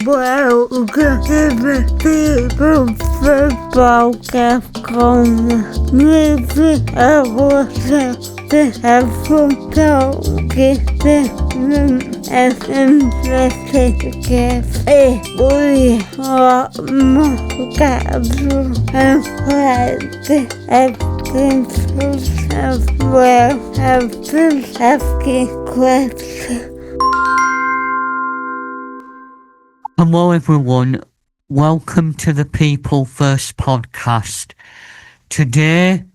Welcome to the PFKC Podcast Corner. Moving our to have some talking and investigating. We are more casual and practice everything as well as asking questions. Hello everyone, welcome to the People First podcast. Today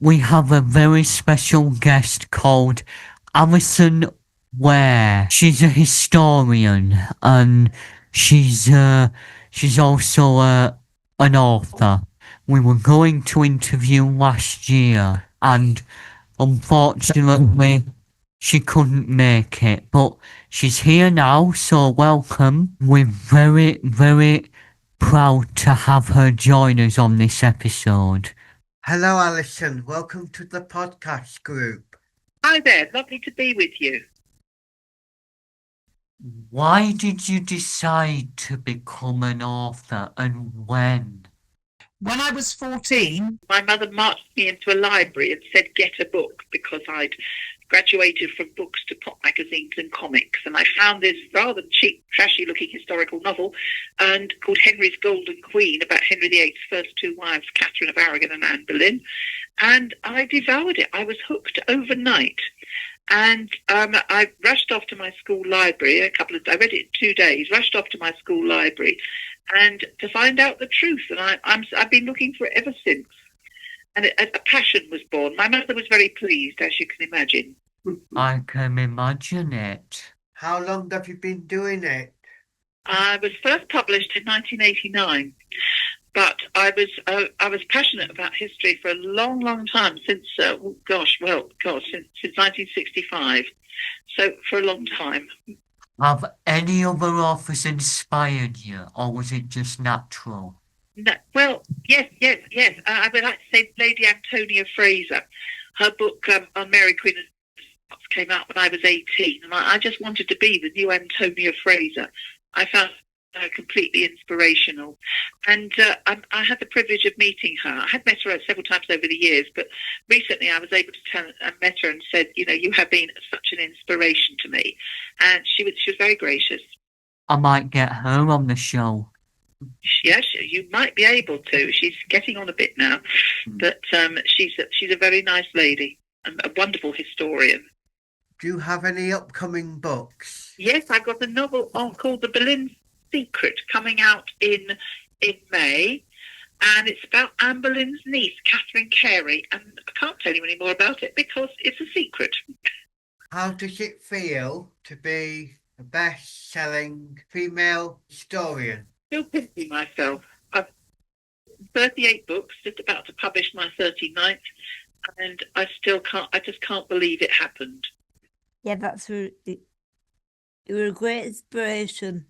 we have a very special guest called Alison Weir. She's a historian and she's also an author. We were going to interview last year and unfortunately she couldn't make it, but she's here now, so welcome. We're very, very proud to have her join us on this episode. Hello, Alison. Welcome to the podcast group. Hi there. Lovely to be with you. Why did you decide to become an author and when? When I was 14, my mother marched me into a library and said, get a book, because I'd graduated from books to pop magazines and comics. And I found this rather cheap, trashy-looking historical novel called Henry's Golden Queen, about Henry VIII's first two wives, Catherine of Aragon and Anne Boleyn. And I devoured it. I was hooked overnight. And I rushed off to my school library. I read it in 2 days, rushed off to my school library and to find out the truth. And I've been looking for it ever since. And a passion was born. My mother was very pleased, as you can imagine. I can imagine it. How long have you been doing it? I was first published in 1989, but I was passionate about history for a long, long time, since since 1965. So for a long time. Have any other authors inspired you, or was it just natural? No, well, yes. I would like to say Lady Antonia Fraser. Her book on Mary Queen of Scots came out when I was 18, and I just wanted to be the new Antonia Fraser. I found her completely inspirational. And I had the privilege of meeting her. I had met her several times over the years, but recently I was able to met her and said, you have been such an inspiration to me. And she was very gracious. I might get her on the show. Yes, you might be able to. She's getting on a bit now, but she's a very nice lady and a wonderful historian. Do you have any upcoming books? Yes, I've got a novel called The Boleyn Secret coming out in May, and it's about Anne Boleyn's niece, Catherine Carey, and I can't tell you any more about it because it's a secret. How does it feel to be a best-selling female historian? Still pinching myself. I've 38 books, just about to publish my 39th, and I just can't believe it happened. Yeah, you're a great inspiration.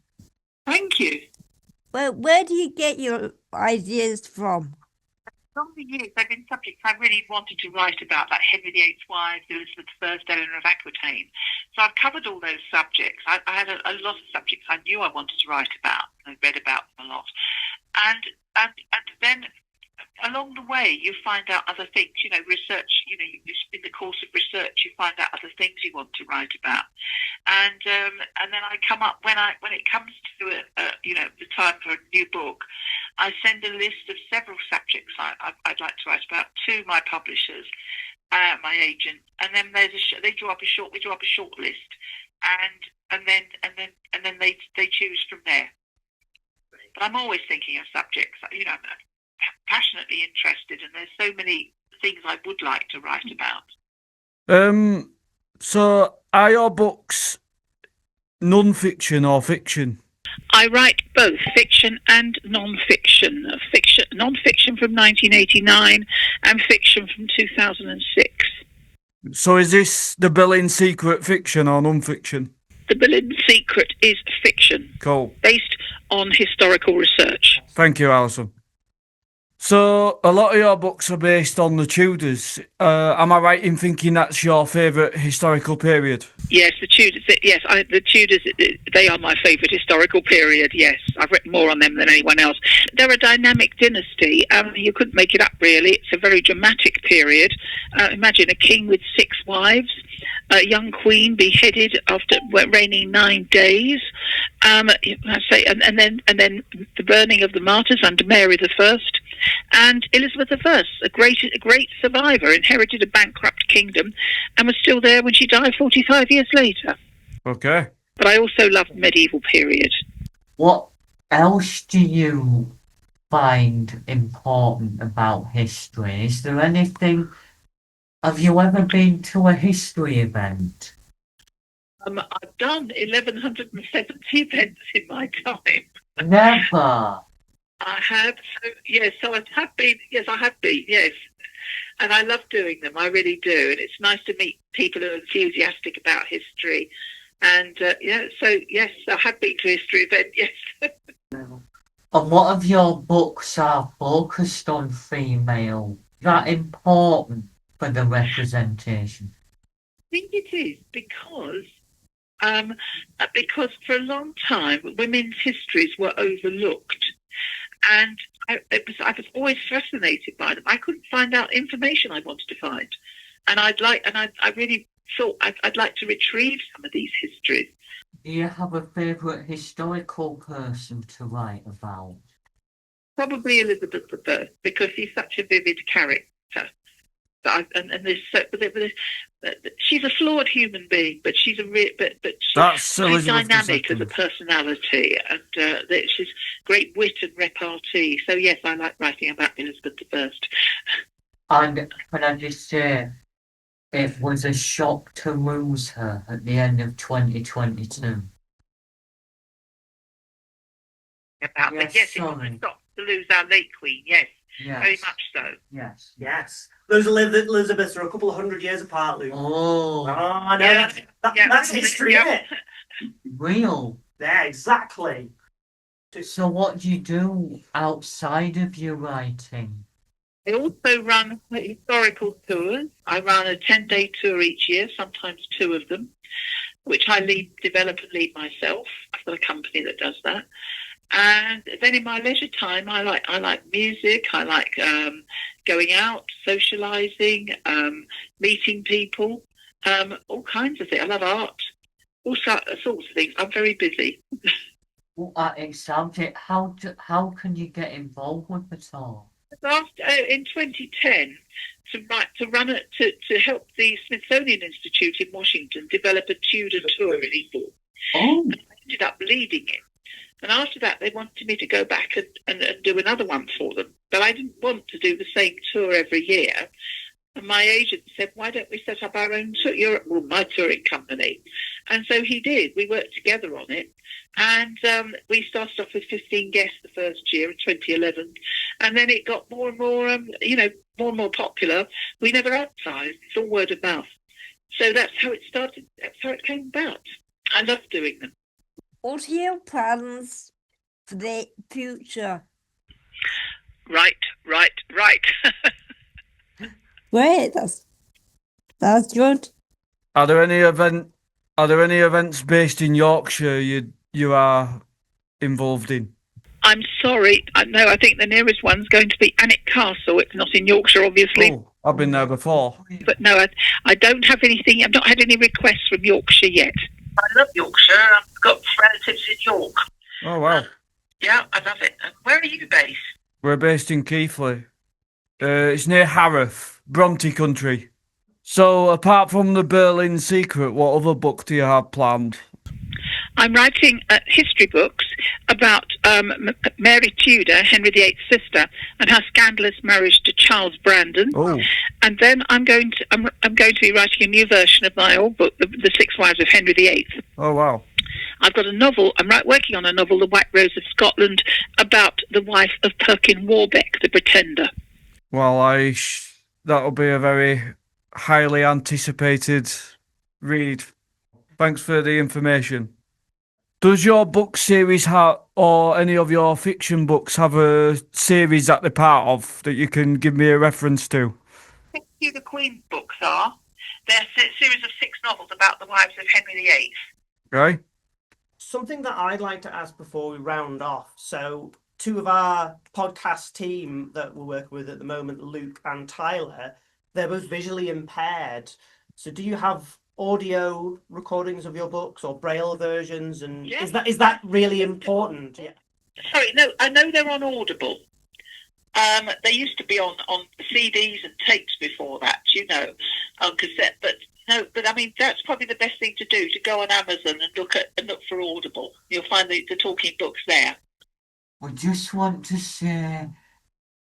Thank you. Well, where do you get your ideas from? Over the years, there have been subjects I really wanted to write about, like Henry VIII's wives, Elizabeth I, Eleanor of Aquitaine. So I've covered all those subjects. I had a lot of subjects I knew I wanted to write about. I read about them a lot. And then along the way, you find out other things. Research. In the course of research, you find out other things you want to write about. And then I come up when it comes to the time for a new book, I send a list of several subjects I'd like to write about to my publishers, my agent, and then we draw up a short list, and then they choose from there. But I'm always thinking of subjects. I'm passionately interested, and there's so many things I would like to write about. So are your books non-fiction or fiction? I write both fiction and non-fiction. Non-fiction from 1989 and fiction from 2006. So is this The Boleyn Secret fiction or non-fiction? The Boleyn Secret is fiction. Cool. Based on historical research. Thank you, Alison. So a lot of your books are based on the Tudors. Am I right in thinking that's your favourite historical period? Yes, the Tudors. Yes, the Tudors. They are my favourite historical period. Yes, I've written more on them than anyone else. They're a dynamic dynasty. You couldn't make it up, really. It's a very dramatic period. Imagine a king with 6 wives, a young queen beheaded after reigning 9 days. I say, and then the burning of the martyrs under Mary I, and Elizabeth I, a great survivor, inherited a bankrupt kingdom, and was still there when she died 45 years later. Okay. But I also love the medieval period. What else do you find important about history? Is there anything? Have you ever been to a history event? I've done 1,170 events in my time. Never. I have. So yes, so I have been. Yes, I have been. Yes, and I love doing them. I really do, and it's nice to meet people who are enthusiastic about history. And so yes, I have been to a history event. Yes. A lot of your books are focused on female. Is that important for the representation? I think it is because for a long time women's histories were overlooked, and I was always fascinated by them. I couldn't find out information I wanted to find, and I really thought I'd like to retrieve some of these histories. Do you have a favourite historical person to write about? Probably Elizabeth I, because she's such a vivid character. She's a flawed human being, but she's she's dynamic as a personality, and she's great wit and repartee. So yes, I like writing about Elizabeth I. And can I just say, it was a shock to lose her at the end of 2022. About yes, it was a shock to lose our late queen. Yes. Yes. Very much so. Yes. Yes. Those Elizabeths are a couple of 100 years apart, Luke. Oh. I know. Yeah. That's history, isn't it? Real. Yeah, exactly. So what do you do outside of your writing? I also run historical tours. I run a 10-day tour each year, sometimes 2 of them, which I develop and lead myself. I've got a company that does that. And then in my leisure time, I like music. I like going out, socialising, meeting people, all kinds of things. I love art, all sorts of things. I'm very busy. Well, it sounds it. How can you get involved with it all? In 2010, to help the Smithsonian Institute in Washington develop a Tudor tour in England. Oh. And I ended up leading it. And after that, they wanted me to go back and do another one for them. But I didn't want to do the same tour every year. And my agent said, why don't we set up our own tour, my touring company? And so he did. We worked together on it. And we started off with 15 guests the first year in 2011. And then it got more and more, more and more popular. We never advertised. It's all word of mouth. So that's how it started. That's how it came about. I love doing them. What are your plans for the future? Right. Great, that's good. Are there any events based in Yorkshire you are involved in? I'm sorry. No, I think the nearest one's going to be Alnwick Castle. It's not in Yorkshire, obviously. Oh, I've been there before. But no, I don't have anything. I've not had any requests from Yorkshire yet. I love Yorkshire. I've got relatives in York. Oh, wow. Yeah, I love it. And where are you based? We're based in Keighley. It's near Harrow, Bronte country. So, apart from The Berlin Secret, what other book do you have planned? I'm writing history books about Mary Tudor, Henry VIII's sister, and her scandalous marriage to Charles Brandon. Oh. And then I'm going to be writing a new version of my old book, The 6 Wives of Henry VIII. Oh, wow. I've got a novel. I'm working on a novel, The White Rose of Scotland, about the wife of Perkin Warbeck, the Pretender. Well, that'll be a very highly anticipated read. Thanks for the information. Does your book series have, or any of your fiction books have a series that they're part of that you can give me a reference to? Rescue the Queen's books are. They're a series of 6 novels about the wives of Henry VIII. Right? Something that I'd like to ask before we round off. So, 2 of our podcast team that we're working with at the moment, Luke and Tyler, they're both visually impaired. So, do you have audio recordings of your books or braille versions? And Yes. is that really important? Yeah. Sorry, no, I know they're on Audible. They used to be on CDs and tapes before that, on cassette. But no, I mean that's probably the best thing to do, to go on Amazon and look for Audible. You'll find the talking books there. I just want to say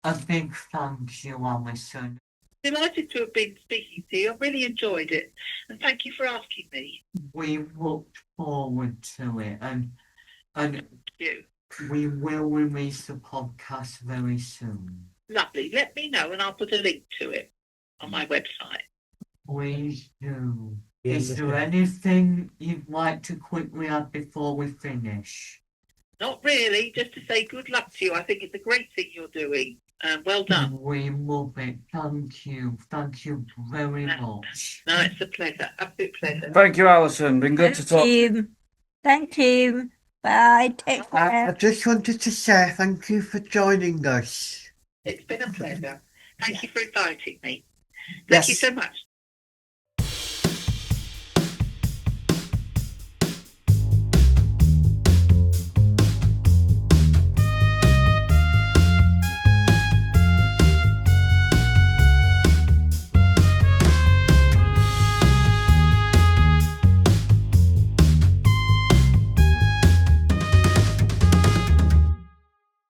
a big thank you, Alison. Delighted to have been speaking to you. I really enjoyed it, and thank you for asking me. We looked forward to it, and You. we will release the podcast very soon. Lovely. Let me know, and I'll put a link to it on my website. Please do. Yeah, Is there anything you'd like to quickly add before we finish? Not really, just to say good luck to you. I think it's a great thing you're doing. Well done. We love it. Thank you. Thank you very much. No, it's a pleasure. Absolute pleasure. Thank you, Alison. Been good to talk. Thank you. Bye. Take care. I just wanted to say thank you for joining us. It's been a pleasure. Thank you for inviting me. Yes. Thank you so much.